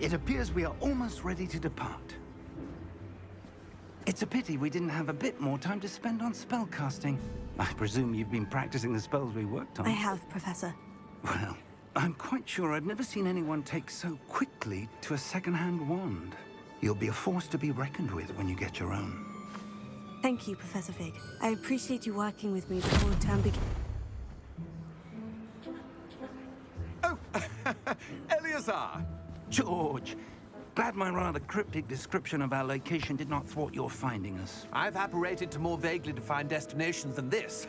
It appears we are almost ready to depart. It's a pity we didn't have a bit more time to spend on spellcasting. I presume you've been practicing the spells we worked on. I have, Professor. Well, I'm quite sure I've never seen anyone take so quickly to a second-hand wand. You'll be a force to be reckoned with when you get your own. Thank you, Professor Fig. I appreciate you working with me before the term begins. Oh, Eleazar! George, glad my rather cryptic description of our location did not thwart your finding us. I've apparated to more vaguely defined destinations than this.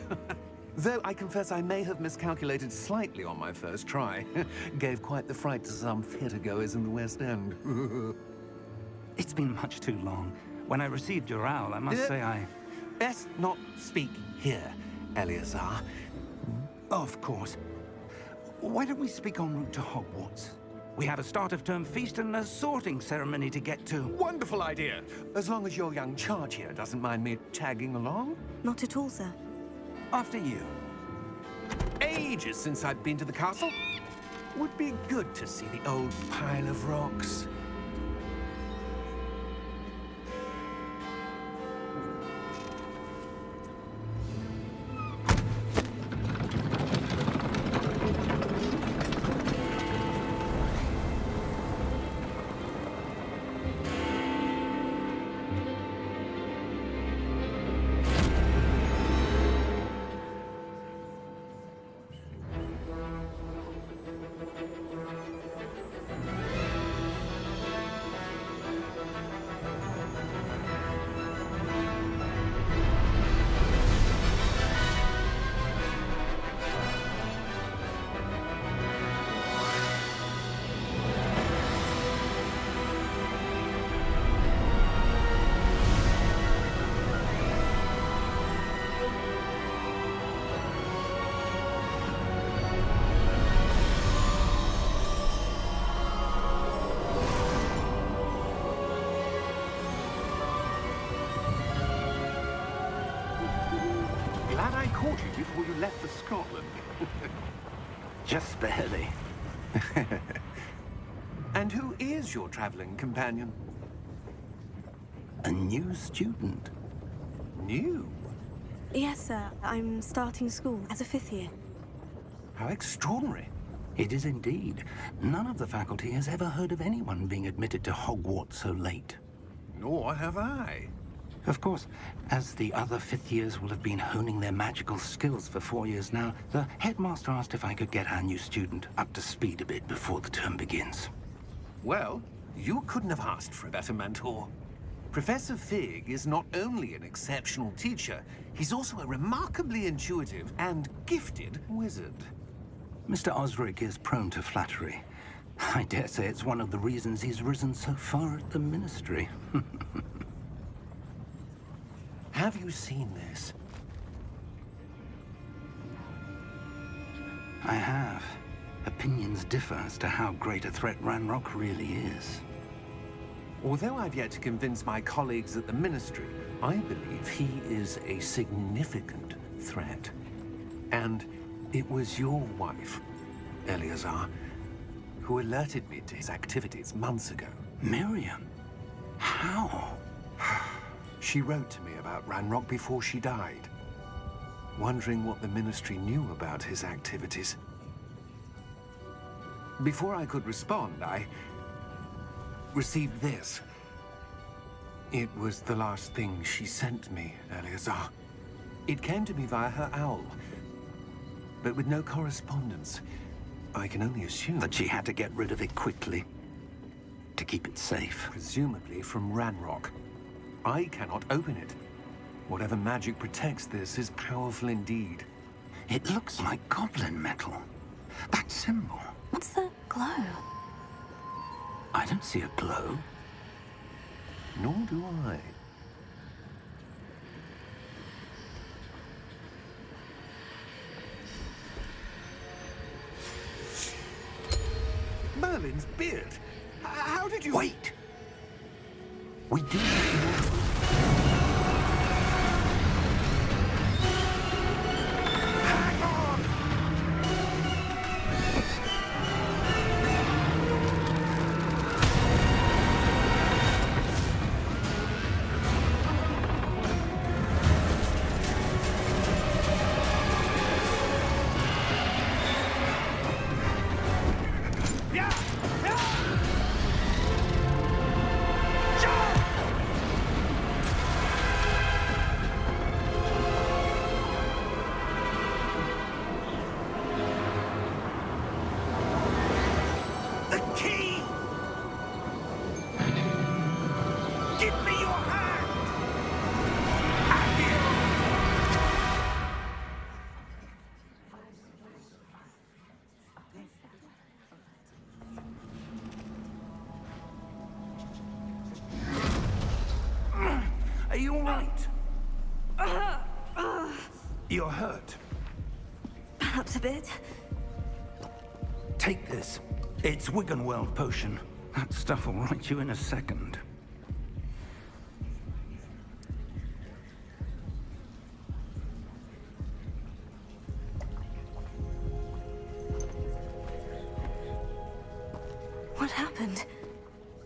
Though I confess I may have miscalculated slightly on my first try. Gave quite the fright to some theatre-goers in the West End. It's been much too long. When I received your owl, I must say I... Best not speak here, Eleazar. Of course. Why don't we speak en route to Hogwarts? We have a start-of-term feast and a sorting ceremony to get to. Wonderful idea! As long as your young charge here doesn't mind me tagging along. Not at all, sir. After you. Ages since I've been to the castle. Would be good to see the old pile of rocks. Glad I caught you before you left for Scotland. Just barely. And who is your traveling companion? A new student. New? Yes, sir. I'm starting school as a 5th year. How extraordinary. It is indeed. None of the faculty has ever heard of anyone being admitted to Hogwarts so late. Nor have I. Of course, as the other 5th years will have been honing their magical skills for 4 years now, the headmaster asked if I could get our new student up to speed a bit before the term begins. Well, you couldn't have asked for a better mentor. Professor Fig is not only an exceptional teacher, he's also a remarkably intuitive and gifted wizard. Mr. Osric is prone to flattery. I dare say it's one of the reasons he's risen so far at the Ministry. Have you seen this? I have. Opinions differ as to how great a threat Ranrock really is. Although I've yet to convince my colleagues at the Ministry, I believe he is a significant threat. And it was your wife, Eleazar, who alerted me to his activities months ago. Miriam? How? She wrote to me about Ranrock before she died, wondering what the Ministry knew about his activities. Before I could respond, I received this. It was the last thing she sent me, Eleazar. It came to me via her owl, but with no correspondence. I can only assume That she had to get rid of it quickly, to keep it safe. presumably from Ranrock. I cannot open it. Whatever magic protects this is powerful indeed. It looks like goblin metal. That symbol. What's the glow? I don't see a glow. Nor do I. Merlin's beard. How did you... Wait! We do not know. Hang on! You're hurt. Perhaps a bit. Take this. It's Wiggenweld potion. That stuff will right you in a second. What happened?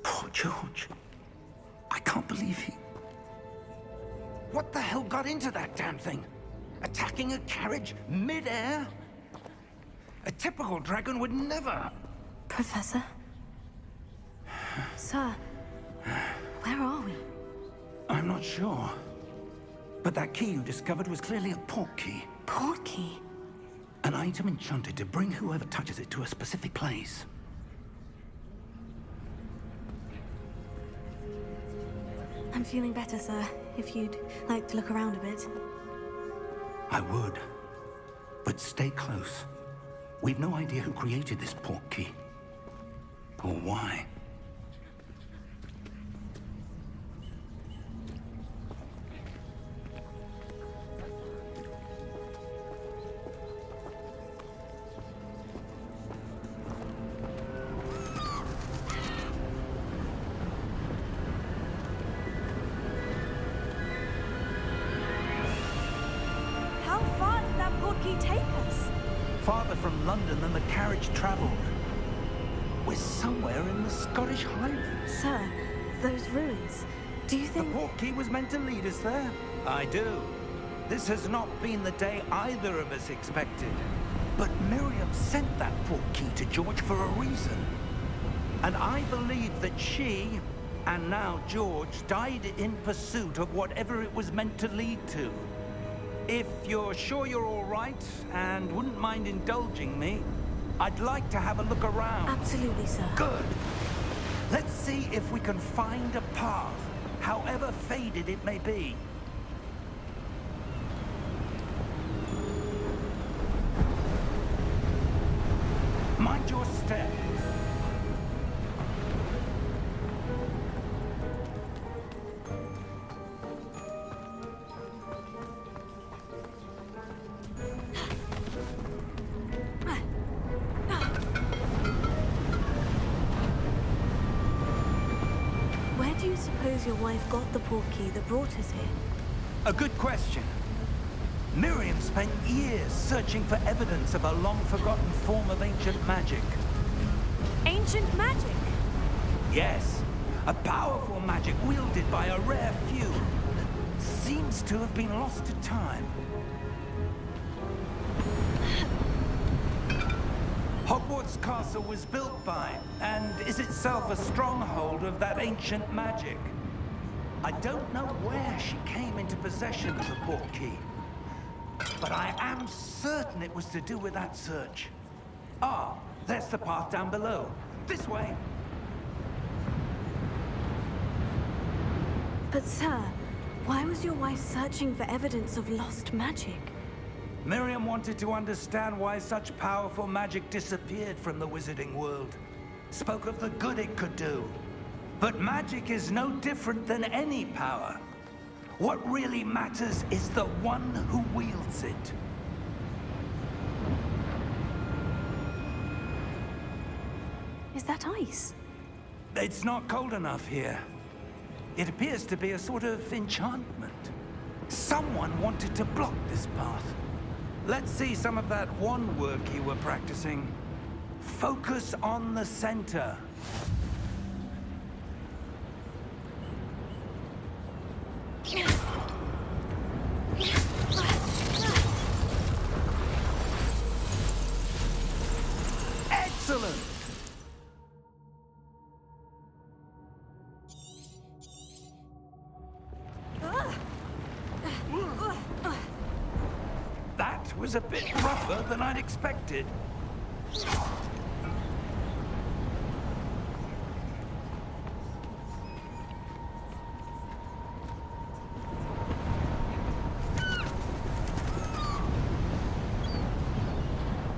Poor George. I can't believe he... What the hell got into that damn thing? Attacking a carriage mid-air? A typical dragon would never... Professor? Sir, where are we? I'm not sure. But that key you discovered was clearly a port key. Port key? An item enchanted to bring whoever touches it to a specific place. I'm feeling better, sir. If you'd like to look around a bit. I would. But stay close. We've no idea who created this port key. Or why. How far did that port key take us? Farther from London than the carriage traveled. We're somewhere in the Scottish Highlands. Sir, those ruins. Do you The think... port key was meant to lead us there? I do. This has not been the day either of us expected. But Miriam sent that port key to George for a reason. And I believe that she, and now George, died in pursuit of whatever it was meant to lead to. If you're sure you're all right, and wouldn't mind indulging me, I'd like to have a look around. Absolutely, sir. Good. Let's see if we can find a path, however faded it may be. Mind your step. Where do you suppose your wife got the port key that brought us here? A good question. Miriam spent years searching for evidence of a long-forgotten form of ancient magic. Ancient magic? Yes, a powerful magic wielded by a rare few that seems to have been lost to time. Hogwarts Castle was built by, and is itself a stronghold of that ancient magic. I don't know where she came into possession of the port key, but I am certain it was to do with that search. Ah, there's the path down below. This way. But sir, why was your wife searching for evidence of lost magic? Miriam wanted to understand why such powerful magic disappeared from the wizarding world. Spoke of the good it could do. But magic is no different than any power. What really matters is the one who wields it. Is that ice? It's not cold enough here. It appears to be a sort of enchantment. Someone wanted to block this path. Let's see some of that wand work you were practicing. Focus on the center. Excellent! That was a bit rougher than I'd expected.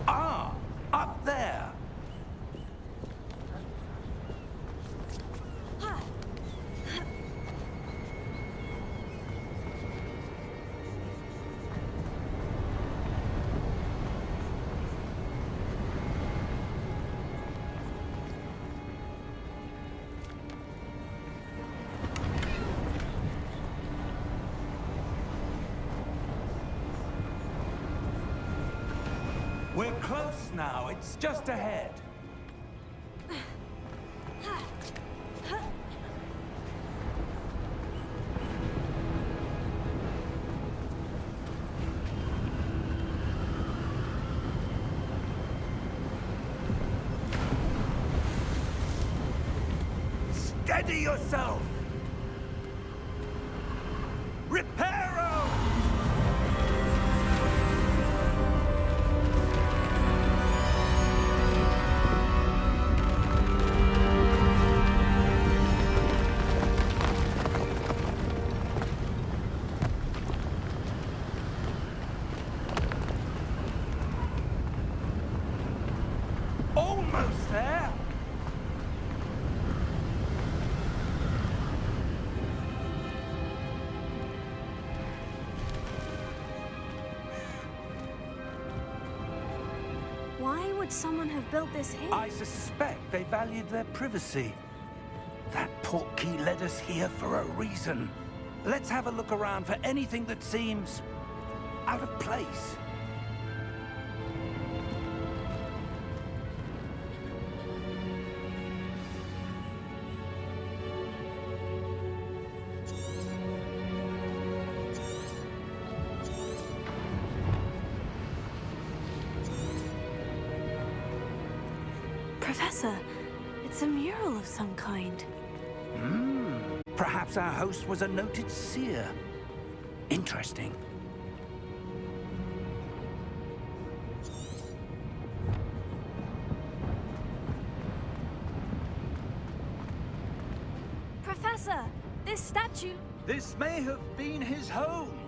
Ah, up there. We're close now. It's just ahead. Steady yourself! Reparo! Almost there! Why would someone have built this here? I suspect they valued their privacy. That portkey led us here for a reason. Let's have a look around for anything that seems out of place. Professor, it's a mural of some kind. Perhaps our host was a noted seer. Interesting. Professor, this statue... This may have been his home.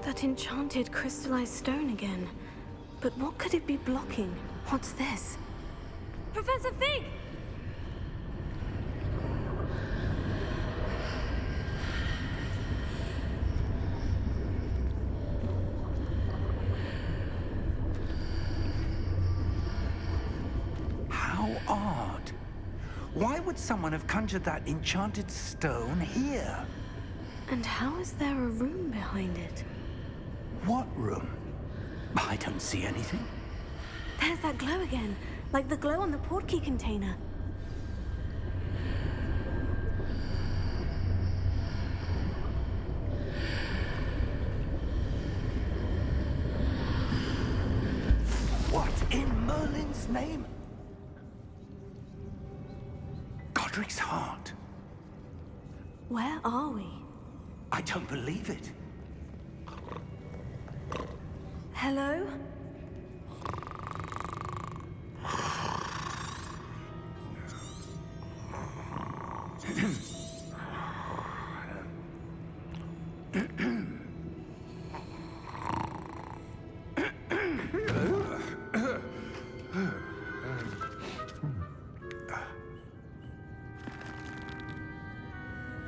That enchanted crystallized stone again. But what could it be blocking? What's this? Professor Fig! How odd. Why would someone have conjured that enchanted stone here? And how is there a room behind it? What room? I don't see anything. There's that glow again, like the glow on the portkey container. What in Merlin's name? Godric's heart. Where are we? I don't believe it. Hello?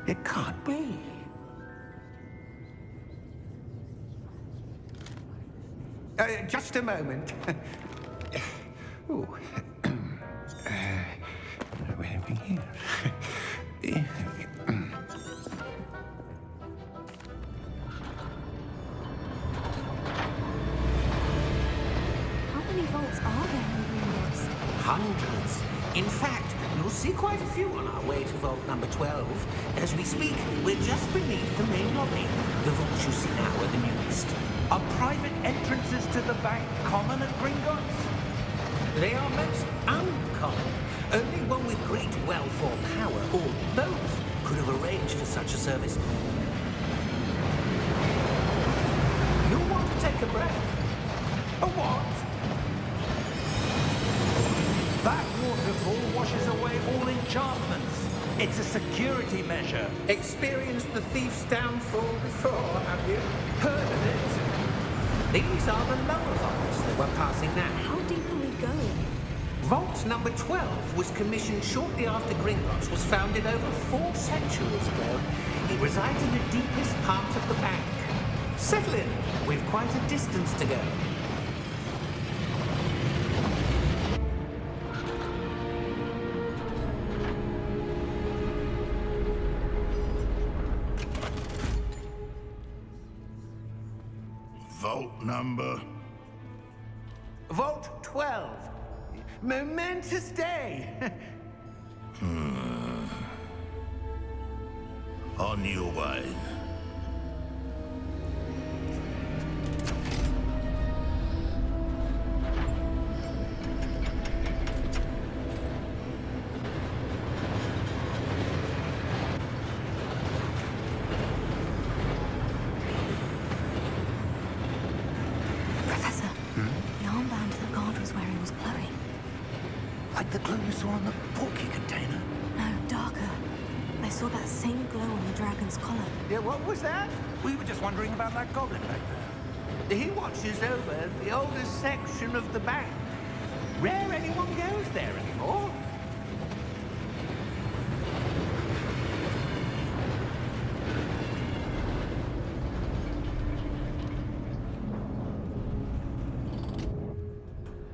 It can't be. Just a moment. Ooh. Where are we here? How many vaults are there in Gringotts? Hundreds. In fact, you'll see quite a few on our way to vault number 12. As we speak, we're just beneath the main lobby. The vaults you see now are the newest. Are private entrances to the bank common at Gringotts? They are most uncommon. Only one with great wealth or power, or both, could have arranged for such a service. You'll want to take a breath. A what? That waterfall washes away all enchantments. It's a security measure. Experienced the thief's downfall before, have you? Heard of it? These are the lower vaults that we're passing now. How deep are we going? Vault number 12 was commissioned shortly after Gringotts was founded over 4 centuries ago. It resides in the deepest part of the bank. Settle in. We've quite a distance to go. Vault number? Vault 12. Momentous day. On your way. Professor, the armband the guard was wearing was glowing. Like the glow you saw on the porky container. No, darker. I saw that same glow on the dragon's collar. Yeah, what was that? We were just wondering about that goblin back there. He watches over the oldest section of the bank. Rare anyone goes there anymore.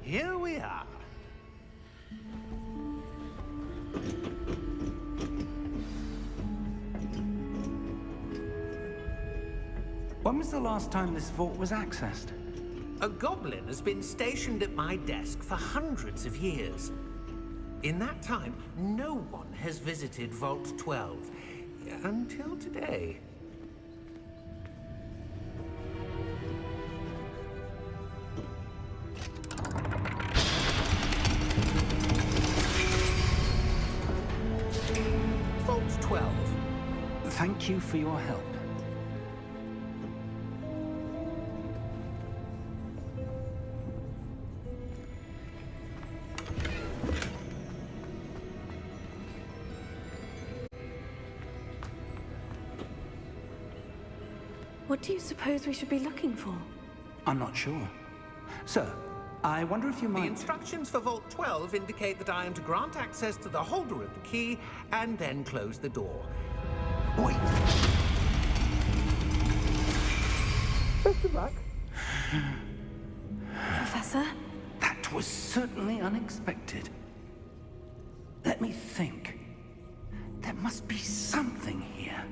Here we are. When was the last time this vault was accessed? A goblin has been stationed at my desk for hundreds of years. In that time, no one has visited Vault 12. Until today. Vault 12. Thank you for your help. What do you suppose we should be looking for? I'm not sure. Sir, I wonder if you The might... instructions for Vault 12 indicate that I am to grant access to the holder of the key and then close the door. Wait. Best of luck. Professor? That was certainly unexpected. Let me think. There must be something here.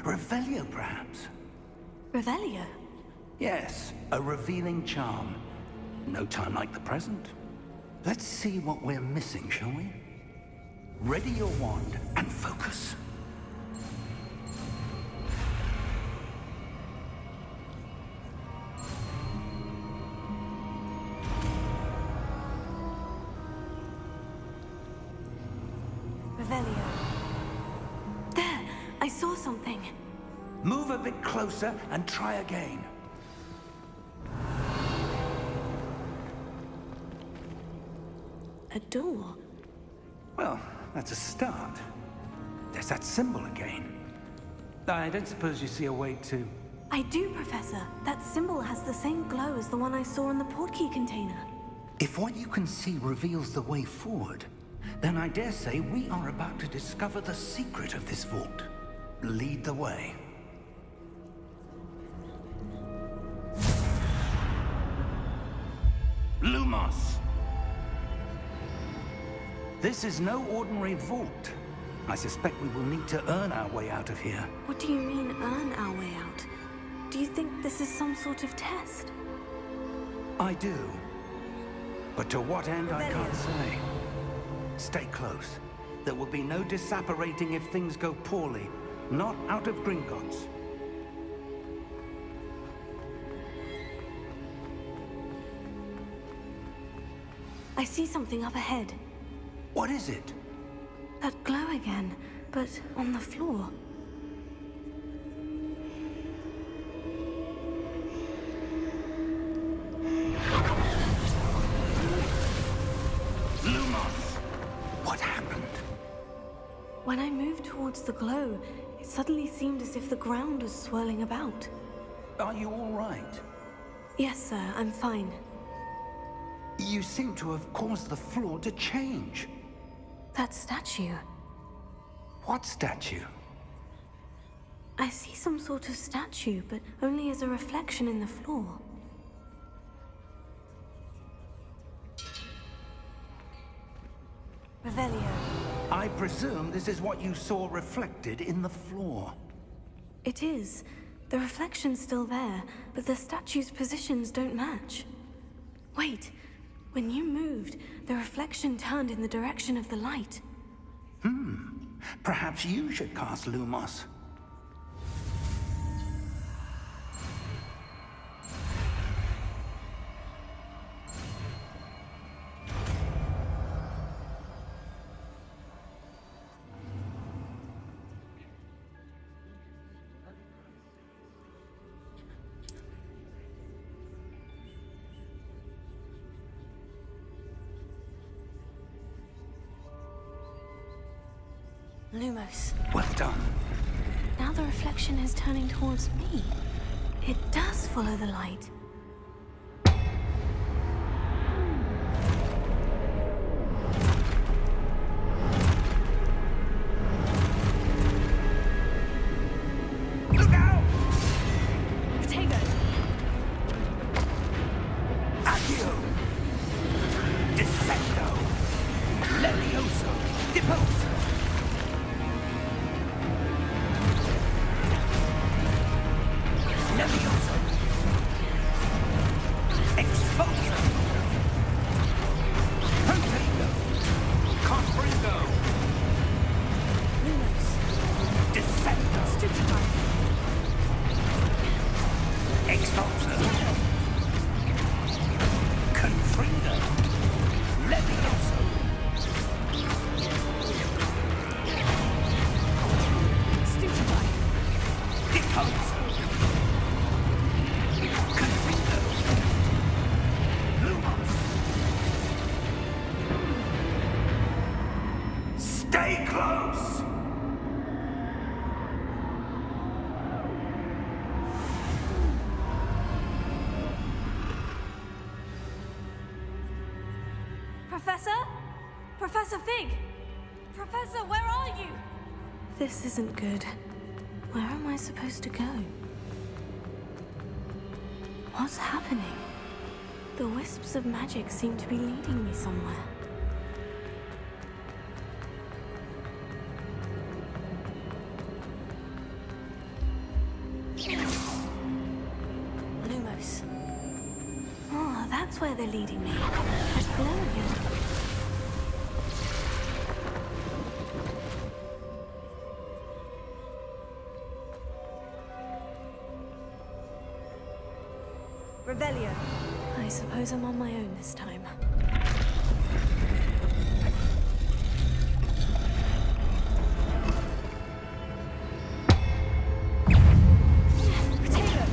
Revelio, perhaps? Revelio? Yes, a revealing charm. No time like the present. Let's see what we're missing, shall we? Ready your wand and focus. Revelio. There! I saw something. Move a bit closer and try again. A door. Well, that's a start. There's that symbol again. I don't suppose you see a way to... I do, Professor. That symbol has the same glow as the one I saw in the portkey container. If what you can see reveals the way forward, then I dare say we are about to discover the secret of this vault. Lead the way. Lumos! This is no ordinary vault. I suspect we will need to earn our way out of here. What do you mean, earn our way out? Do you think this is some sort of test? I do. But to what end, I can't say. Stay close. There will be no disapparating if things go poorly. Not out of Gringotts. I see something up ahead. What is it? That glow again, but on the floor. Lumos! What happened? When I moved towards the glow, it suddenly seemed as if the ground was swirling about. Are you all right? Yes, sir, I'm fine. You seem to have caused the floor to change. That statue. What statue? I see some sort of statue, but only as a reflection in the floor. Revelio. I presume this is what you saw reflected in the floor. It is. The reflection's still there, but the statue's positions don't match. Wait. When you moved, the reflection turned in the direction of the light. Perhaps you should cast Lumos. Lumos. Well done. Now the reflection is turning towards me. It does follow the light. Look out! Protego! Accio! Descendo! Levioso! Deposo! Levioso! Exposo! Protego! Confringo! Lumos. Descendo! Stupefy. Expulso! Confringo! Levioso! Stupefy. Deposo! Confringo! Lumos! Stay close! Professor? Professor Fig! Professor, where are you? This isn't good. Where am I supposed to go? What's happening? The wisps of magic seem to be leading me somewhere. Lumos. Oh, that's where they're leading me. That glow again. Revelio. I suppose I'm on my own this time. Protego.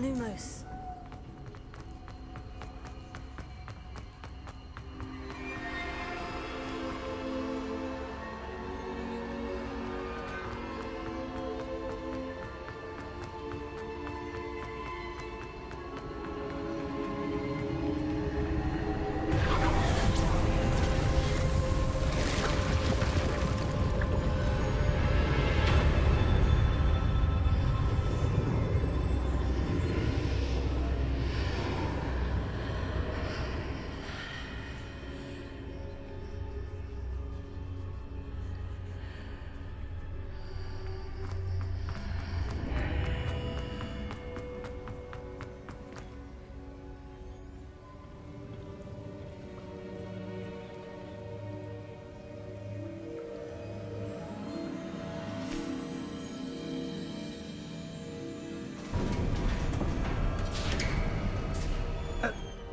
Lumos.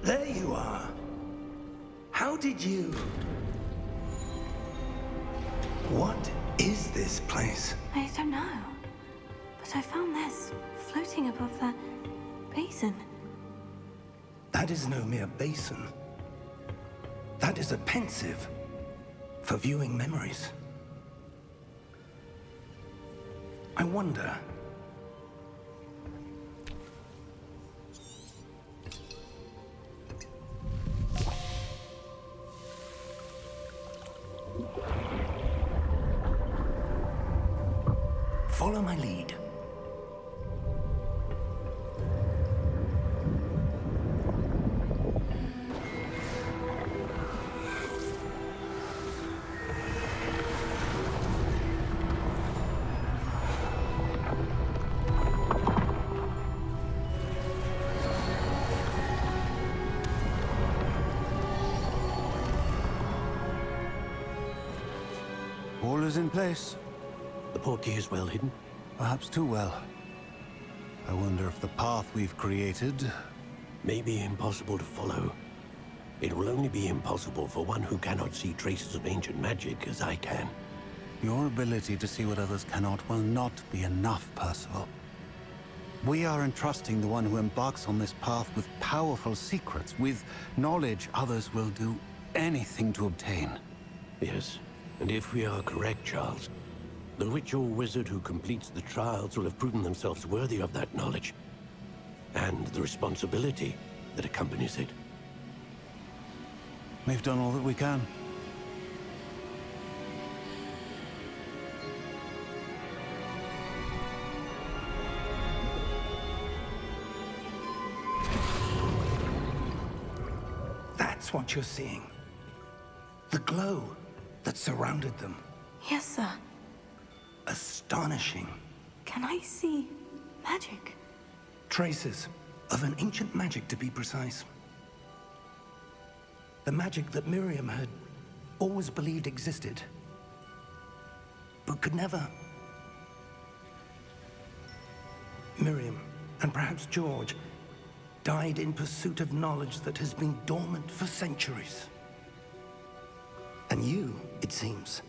There you are. How did you... What is this place? I don't know. But I found this floating above that basin. That is no mere basin. That is a pensive for viewing memories. I wonder... Follow my lead. All is in place. The portkey is well hidden. Perhaps too well. I wonder if the path we've created... May be impossible to follow. It will only be impossible for one who cannot see traces of ancient magic as I can. Your ability to see what others cannot will not be enough, Percival. We are entrusting the one who embarks on this path with powerful secrets, with knowledge others will do anything to obtain. Yes, and if we are correct, Charles, the witch or wizard who completes the trials will have proven themselves worthy of that knowledge, and the responsibility that accompanies it. We've done all that we can. That's what you're seeing. The glow that surrounded them. Yes, sir. Astonishing. Can I see magic? Traces of an ancient magic, to be precise. The magic that Miriam had always believed existed, but could never. Miriam, and perhaps George, died in pursuit of knowledge that has been dormant for centuries. And you, it seems,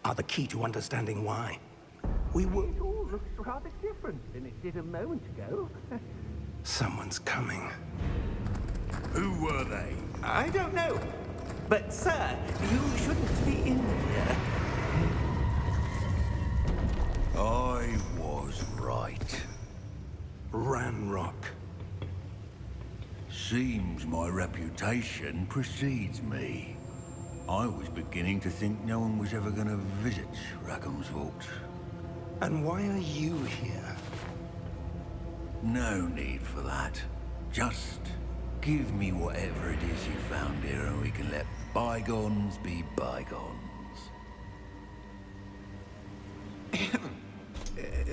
are the key to understanding why. We were... It all looks rather different than it did a moment ago. Someone's coming. Who were they? I don't know. But, sir, you shouldn't be in here. I was right. Ranrock. Seems my reputation precedes me. I was beginning to think no one was ever going to visit Rackham's vault. And why are you here? No need for that. Just give me whatever it is you found here and we can let bygones be bygones.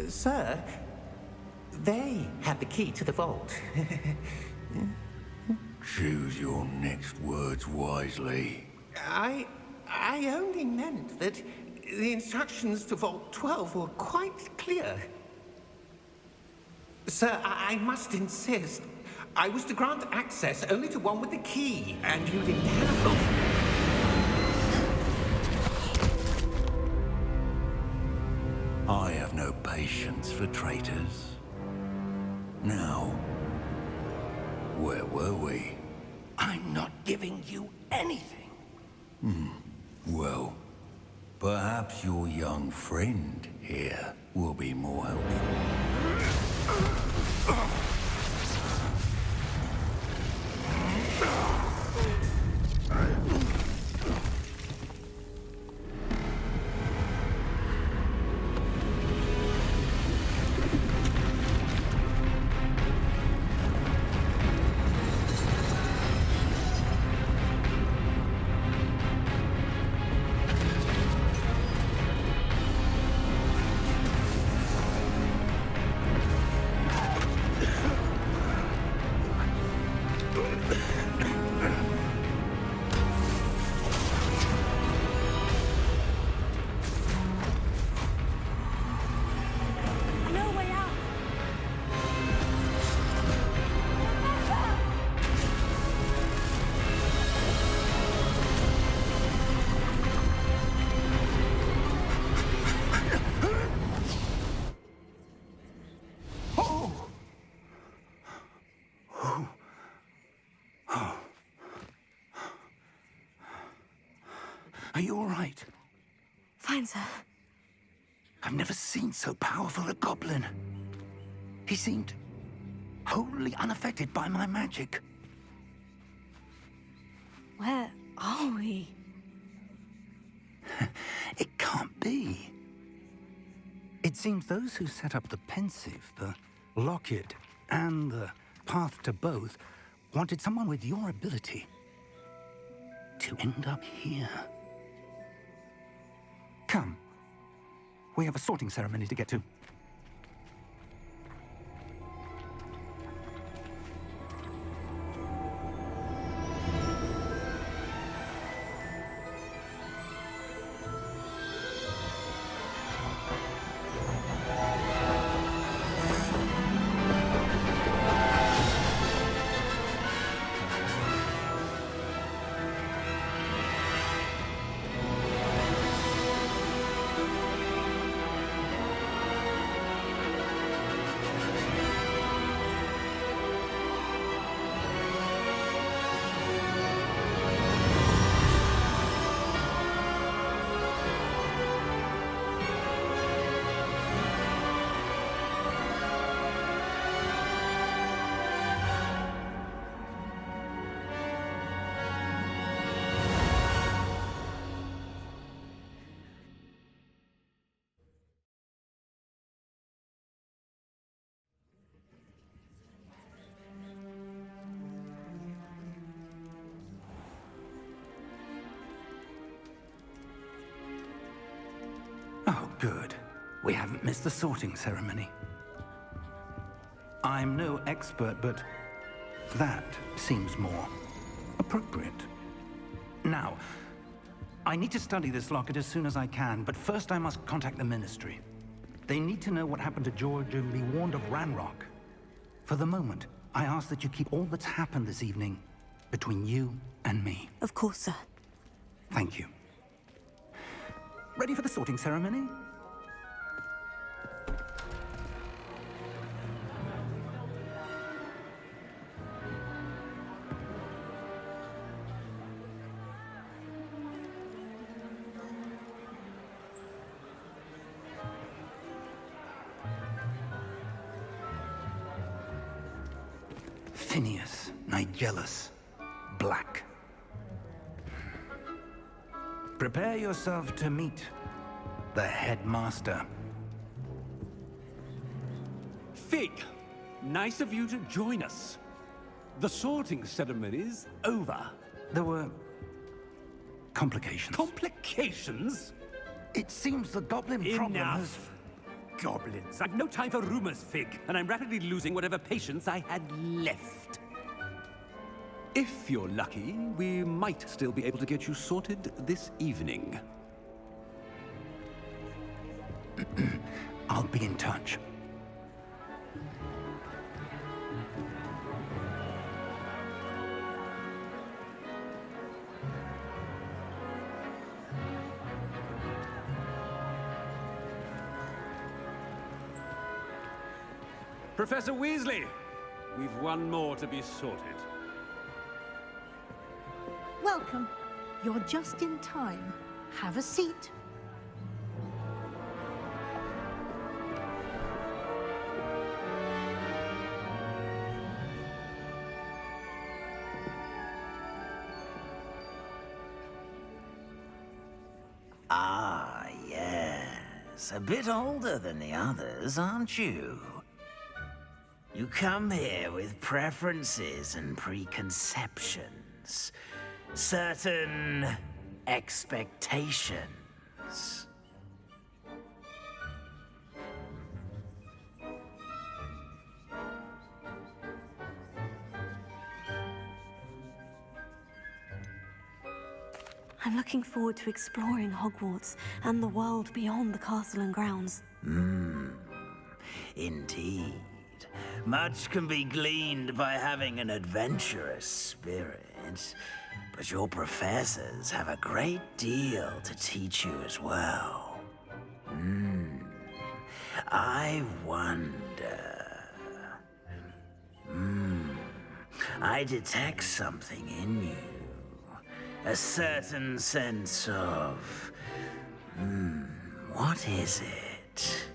Sir, they have the key to the vault. Choose your next words wisely. I only meant that the instructions to Vault 12 were quite clear. Sir, I must insist. I was to grant access only to one with the key, and you didn't have them. I have no patience for traitors. Now, where were we? I'm not giving you anything. Well, perhaps your young friend here will be more helpful. No way out! Are you all right? Fine, sir. I've never seen so powerful a goblin. He seemed wholly unaffected by my magic. Where are we? It can't be. It seems those who set up the pensive, the locket, and the path to both wanted someone with your ability to end up here. Come. We have a sorting ceremony to get to. Oh, good. We haven't missed the sorting ceremony. I'm no expert, but that seems more appropriate. Now, I need to study this locket as soon as I can, but first I must contact the Ministry. They need to know what happened to George and be warned of Ranrock. For the moment, I ask that you keep all that's happened this evening between you and me. Of course, sir. Thank you. Ready for the sorting ceremony? Phineas, Nigellus, Black. Prepare yourself to meet the headmaster. Fig, nice of you to join us. The sorting ceremony's over. There were complications. Complications? It seems the goblin problem has... Enough. Goblins. I've no time for rumors, Fig, and I'm rapidly losing whatever patience I had left. If you're lucky, we might still be able to get you sorted this evening. I'll be in touch. Professor Weasley, we've one more to be sorted. Welcome. You're just in time. Have a seat. Ah, yes. A bit older than the others, aren't you? You come here with preferences and preconceptions. Certain expectations. I'm looking forward to exploring Hogwarts and the world beyond the castle and grounds. Indeed. Much can be gleaned by having an adventurous spirit, but your professors have a great deal to teach you as well. I wonder... I detect something in you. A certain sense of... what is it?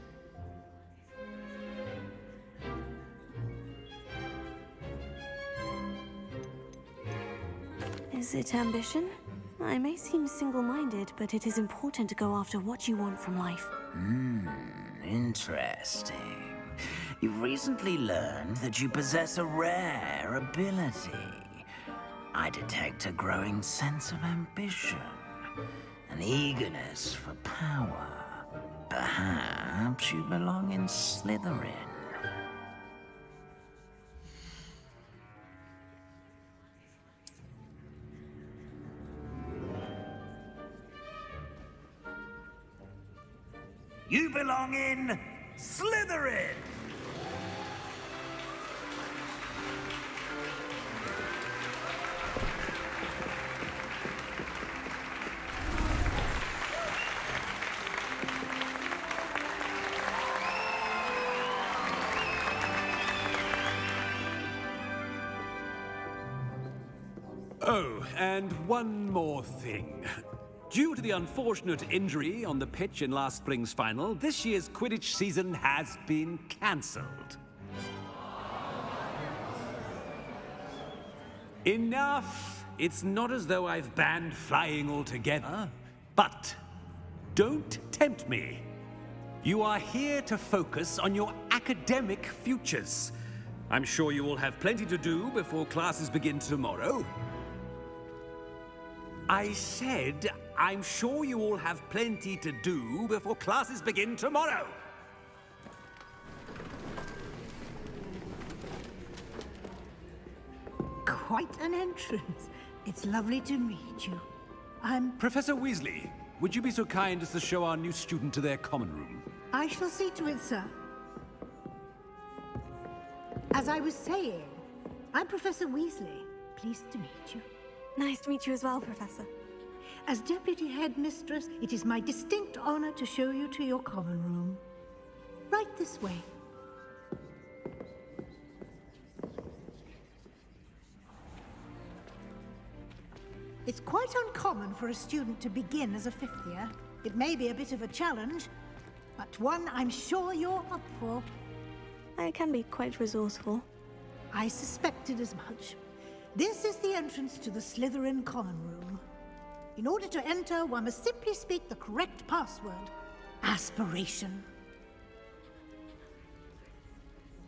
Is it ambition? I may seem single-minded, but it is important to go after what you want from life. Interesting. You've recently learned that you possess a rare ability. I detect a growing sense of ambition, an eagerness for power. Perhaps you belong in Slytherin. You belong in Slytherin! Oh, and one more thing. Due to the unfortunate injury on the pitch in last spring's final, this year's Quidditch season has been cancelled. Enough! It's not as though I've banned flying altogether. But don't tempt me. You are here to focus on your academic futures. I'm sure you all have plenty to do before classes begin tomorrow. I said, I'm sure you all have plenty to do before classes begin tomorrow. Quite an entrance. It's lovely to meet you. Professor Weasley, would you be so kind as to show our new student to their common room? I shall see to it, sir. As I was saying, I'm Professor Weasley. Pleased to meet you. Nice to meet you as well, Professor. As Deputy Headmistress, it is my distinct honor to show you to your common room. Right this way. It's quite uncommon for a student to begin as a fifth year. It may be a bit of a challenge, but one I'm sure you're up for. I can be quite resourceful. I suspected as much. This is the entrance to the Slytherin common room. In order to enter, one must simply speak the correct password. Aspiration.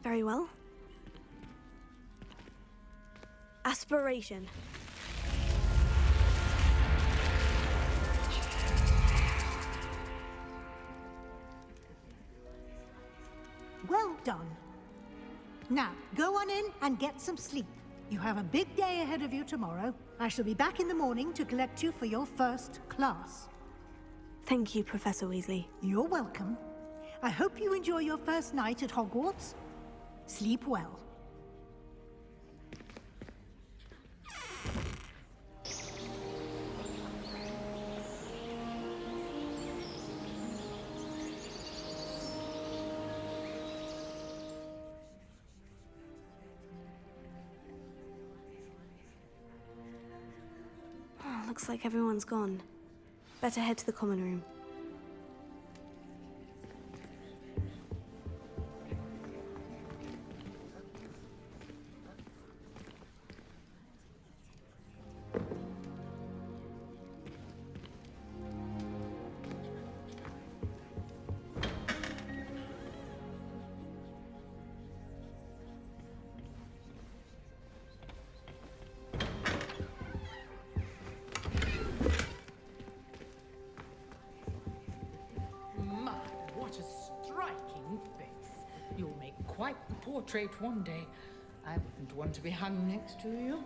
Very well. Aspiration. Well done. Now, go on in and get some sleep. You have a big day ahead of you tomorrow. I shall be back in the morning to collect you for your first class. Thank you, Professor Weasley. You're welcome. I hope you enjoy your first night at Hogwarts. Sleep well. Looks like everyone's gone. Better head to the common room. My, what a striking face. You'll make quite the portrait one day. I wouldn't want to be hung next to you.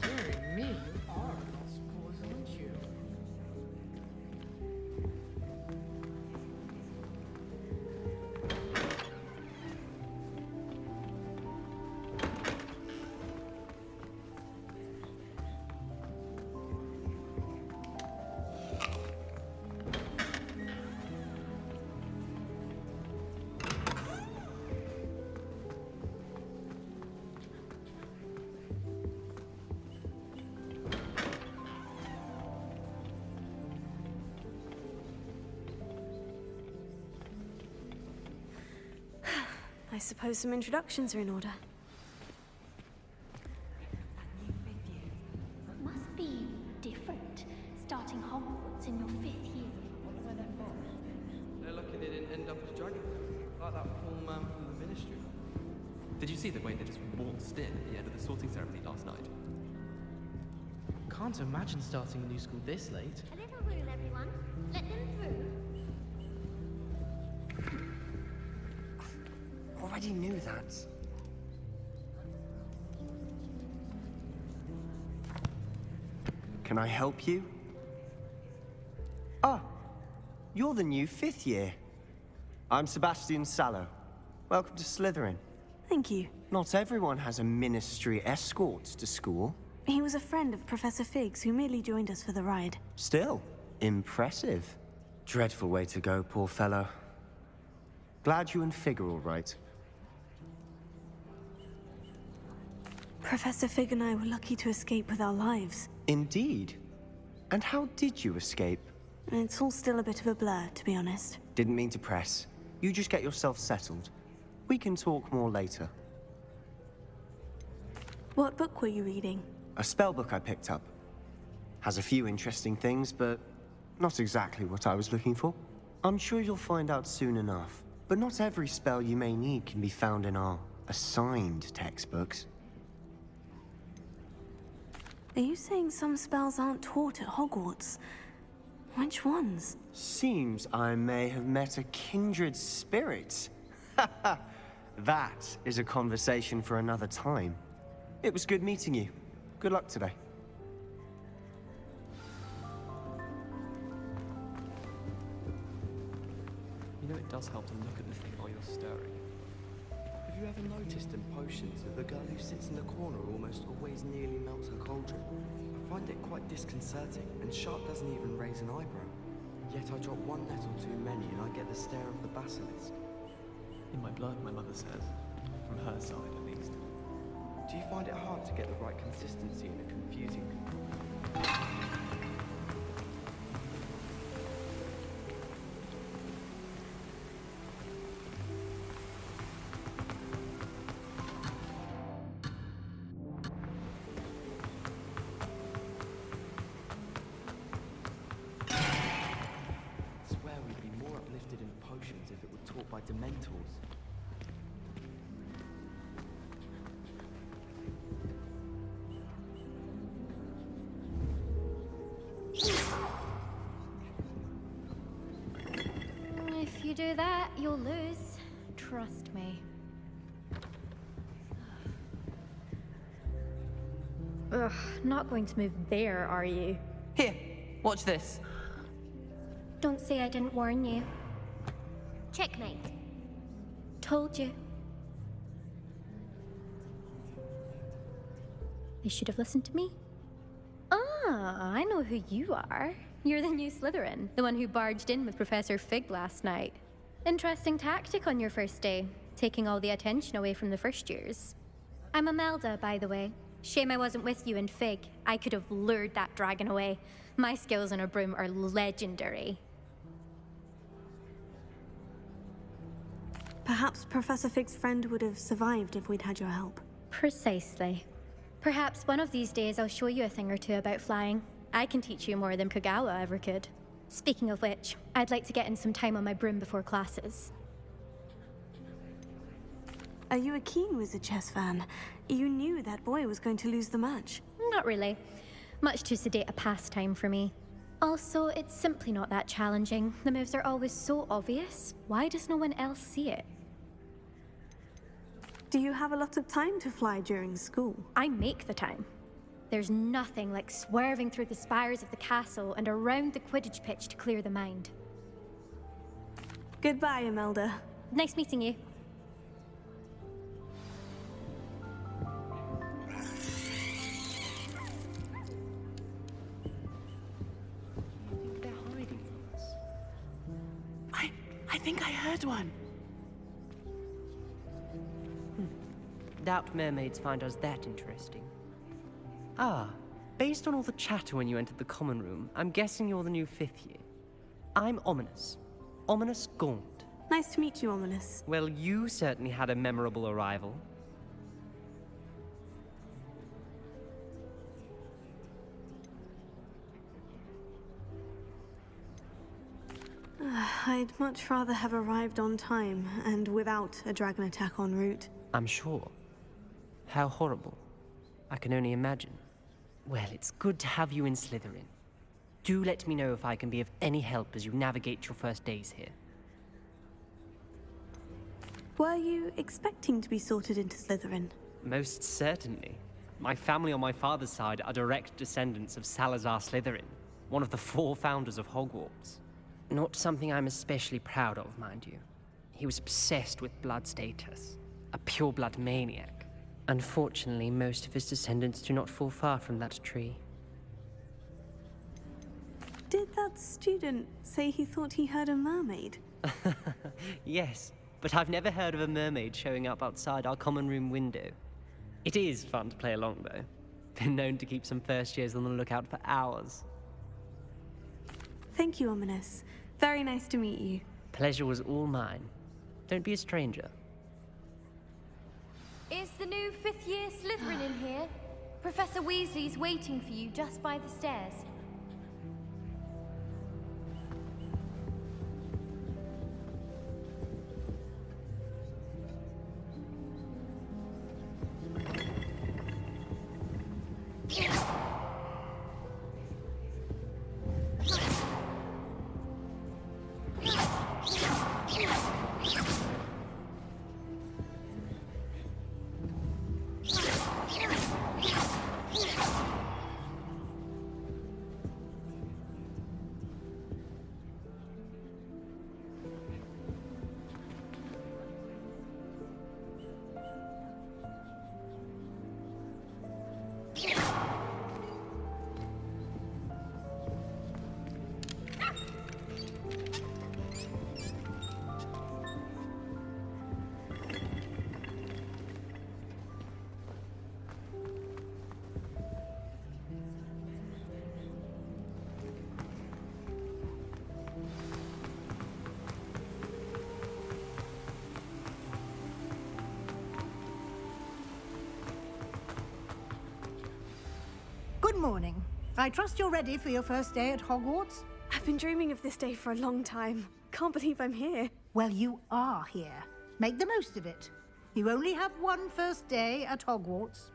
Dearie me, you are a lost cause, aren't you? I suppose some introductions are in order. Must be different, starting Hogwarts in your 5th year. They're lucky they didn't end up as dragon, like that poor man from the ministry. Did you see the way they just waltzed in at the end of the sorting ceremony last night? Can't imagine starting a new school this late. A little room, everyone. Let them through. Already knew that. Can I help you? Ah, you're the new 5th year. I'm Sebastian Sallow. Welcome to Slytherin. Thank you. Not everyone has a ministry escort to school. He was a friend of Professor Fig's who merely joined us for the ride. Still, impressive. Dreadful way to go, poor fellow. Glad you and Fig are all right. Professor Fig and I were lucky to escape with our lives. Indeed. And how did you escape? It's all still a bit of a blur, to be honest. Didn't mean to press. You just get yourself settled. We can talk more later. What book were you reading? A spell book I picked up. Has a few interesting things, but not exactly what I was looking for. I'm sure you'll find out soon enough. But not every spell you may need can be found in our assigned textbooks. Are you saying some spells aren't taught at Hogwarts? Which ones? Seems I may have met a kindred spirit. That is a conversation for another time. It was good meeting you. Good luck today. You know, it does help to look at the thing while you're stirring. Have you ever noticed in potions that the girl who sits in the corner almost always nearly melts her cauldron? I find it quite disconcerting, and Sharp doesn't even raise an eyebrow. Yet I drop one nettle too many and I get the stare of the basilisk. In my blood, my mother says. From her side, at least. Do you find it hard to get the right consistency in a confusing... by Dementors. If you do that, you'll lose. Trust me. Ugh, not going to move there, are you? Here, watch this. Don't say I didn't warn you. Checkmate. Told you. You should have listened to me. Ah, I know who you are. You're the new Slytherin, the one who barged in with Professor Fig last night. Interesting tactic on your first day, taking all the attention away from the first years. I'm Imelda, by the way. Shame I wasn't with you in Fig. I could have lured that dragon away. My skills on a broom are legendary. Perhaps Professor Fig's friend would have survived if we'd had your help. Precisely. Perhaps one of these days I'll show you a thing or two about flying. I can teach you more than Kogawa ever could. Speaking of which, I'd like to get in some time on my broom before classes. Are you a keen Wizard chess fan? You knew that boy was going to lose the match. Not really. Much too sedate a pastime for me. Also, it's simply not that challenging. The moves are always so obvious. Why does no one else see it? Do you have a lot of time to fly during school? I make the time. There's nothing like swerving through the spires of the castle and around the Quidditch pitch to clear the mind. Goodbye, Imelda. Nice meeting you. They're hiding from us. I think I heard one. Doubt mermaids find us that interesting. Ah, based on all the chatter when you entered the common room, I'm guessing you're the new 5th year. I'm Ominous. Ominous Gaunt. Nice to meet you, Ominous. Well, you certainly had a memorable arrival. I'd much rather have arrived on time and without a dragon attack en route. I'm sure. How horrible. I can only imagine. Well, it's good to have you in Slytherin. Do let me know if I can be of any help as you navigate your first days here. Were you expecting to be sorted into Slytherin? Most certainly. My family on my father's side are direct descendants of Salazar Slytherin, one of the 4 founders of Hogwarts. Not something I'm especially proud of, mind you. He was obsessed with blood status, a pure-blood maniac. Unfortunately, most of his descendants do not fall far from that tree. Did that student say he thought he heard a mermaid? Yes, but I've never heard of a mermaid showing up outside our common room window. It is fun to play along, though. Been known to keep some first years on the lookout for hours. Thank you, Ominous. Very nice to meet you. Pleasure was all mine. Don't be a stranger. Is the new 5th year Slytherin in here? Professor Weasley's waiting for you just by the stairs. morning. I trust you're ready for your first day at Hogwarts? I've been dreaming of this day for a long time. Can't believe I'm here. Well, you are here. Make the most of it. You only have one first day at Hogwarts.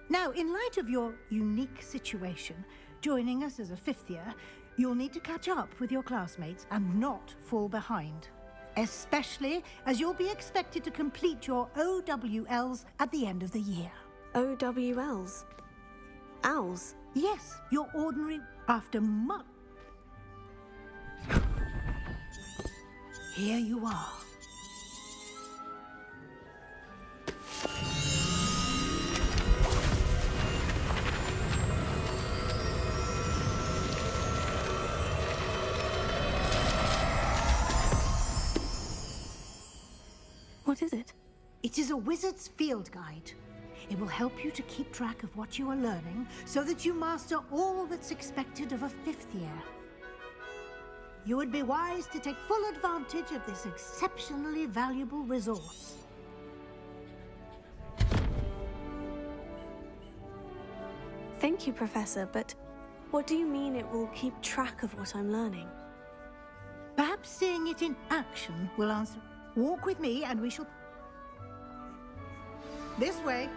Now, in light of your unique situation, joining us as a fifth year, you'll need to catch up with your classmates and not fall behind. Especially as you'll be expected to complete your OWLs at the end of the year. OWLs? Owls? Yes, your ordinary after much. Here you are. What is it? It is a wizard's field guide. It will help you to keep track of what you are learning so that you master all that's expected of a fifth year. You would be wise to take full advantage of this exceptionally valuable resource. Thank you, Professor, but what do you mean it will keep track of what I'm learning? Perhaps seeing it in action will answer. Walk with me and we shall... This way.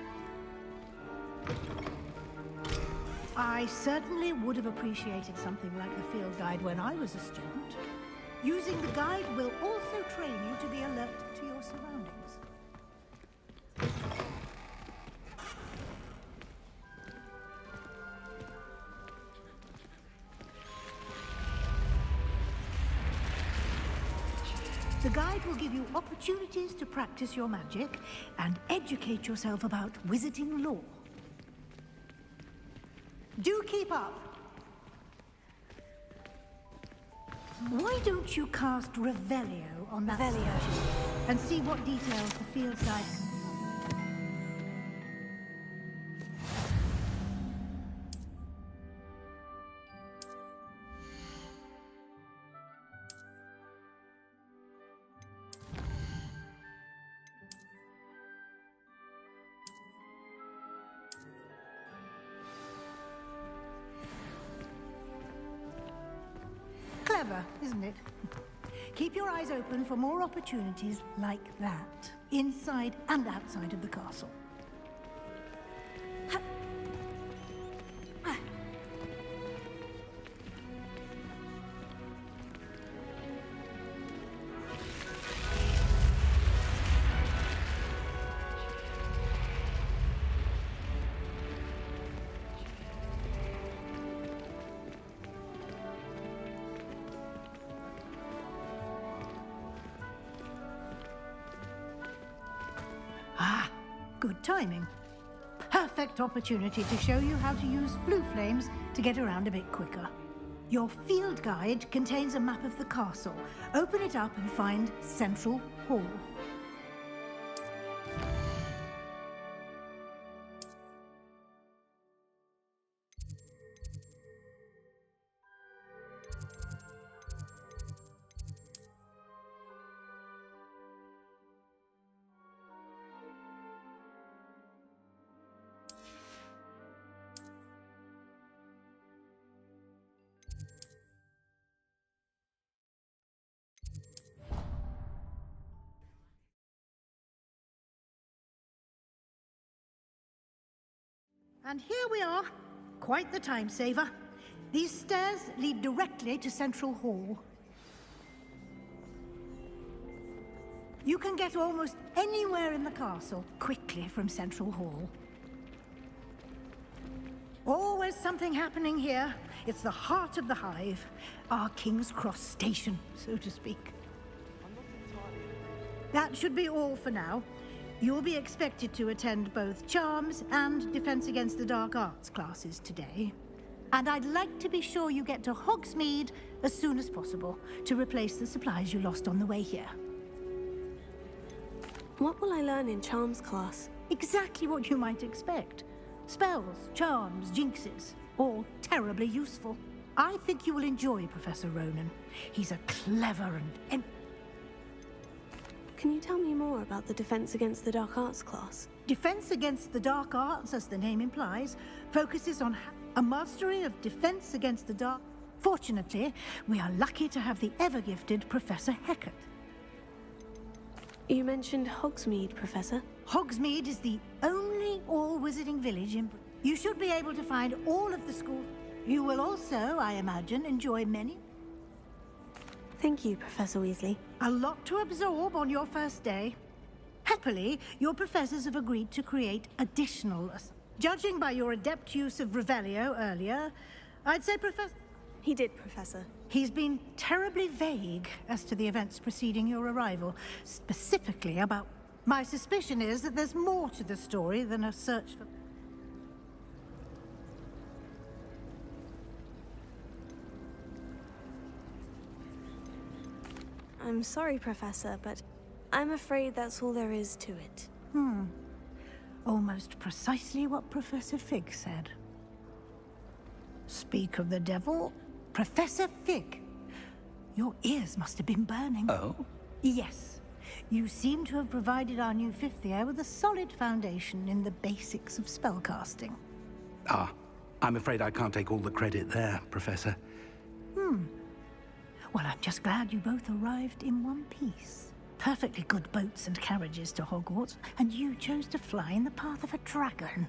I certainly would have appreciated something like the field guide when I was a student. Using the guide will also train you to be alert to your surroundings. The guide will give you opportunities to practice your magic and educate yourself about wizarding lore. Do keep up. Why don't you cast Revelio on that statue and see what details the field guide can... Clever, isn't it? Keep your eyes open for more opportunities like that, inside and outside of the castle. Ah, good timing. Perfect opportunity to show you how to use blue flames to get around a bit quicker. Your field guide contains a map of the castle. Open it up and find Central Hall. And here we are. Quite the time saver. These stairs lead directly to Central Hall. You can get almost anywhere in the castle quickly from Central Hall. Always something happening here. It's the heart of the Hive, our King's Cross station, so to speak. That should be all for now. You'll be expected to attend both Charms and Defense Against the Dark Arts classes today. And I'd like to be sure you get to Hogsmeade as soon as possible to replace the supplies you lost on the way here. What will I learn in Charms class? Exactly what you might expect. Spells, charms, jinxes, all terribly useful. I think you will enjoy Professor Ronan. He's a clever and... Can you tell me more about the Defense Against the Dark Arts class? Defense Against the Dark Arts, as the name implies, focuses on... a mastery of defense against the dark. Fortunately, we are lucky to have the ever-gifted Professor Hecat. You mentioned Hogsmeade, Professor. Hogsmeade is the only all-wizarding village in Britain. You should be able to find all of the schools. You will also, I imagine, enjoy many. Thank you, Professor Weasley. A lot to absorb on your first day. Happily, your professors have agreed to create additional... Judging by your adept use of Revelio earlier, I'd say Professor... He did, Professor. He's been terribly vague as to the events preceding your arrival, specifically about... My suspicion is that there's more to the story than a search for... I'm sorry, Professor, but I'm afraid that's all there is to it. Almost precisely what Professor Fig said. Speak of the devil, Professor Fig. Your ears must have been burning. Oh? Yes. You seem to have provided our new fifth year with a solid foundation in the basics of spellcasting. Ah, I'm afraid I can't take all the credit there, Professor. Well, I'm just glad you both arrived in one piece. Perfectly good boats and carriages to Hogwarts, and you chose to fly in the path of a dragon.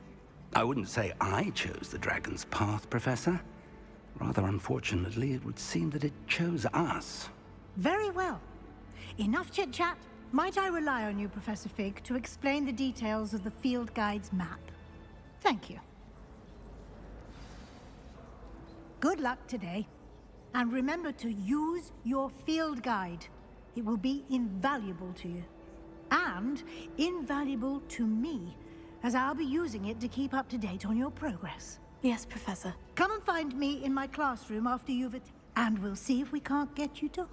I wouldn't say I chose the dragon's path, Professor. Rather unfortunately, it would seem that it chose us. Very well. Enough chit-chat. Might I rely on you, Professor Fig, to explain the details of the field guide's map? Thank you. Good luck today. And remember to use your field guide. It will be invaluable to you. And invaluable to me, as I'll be using it to keep up to date on your progress. Yes, Professor. Come and find me in my classroom after you've... And we'll see if we can't get you to...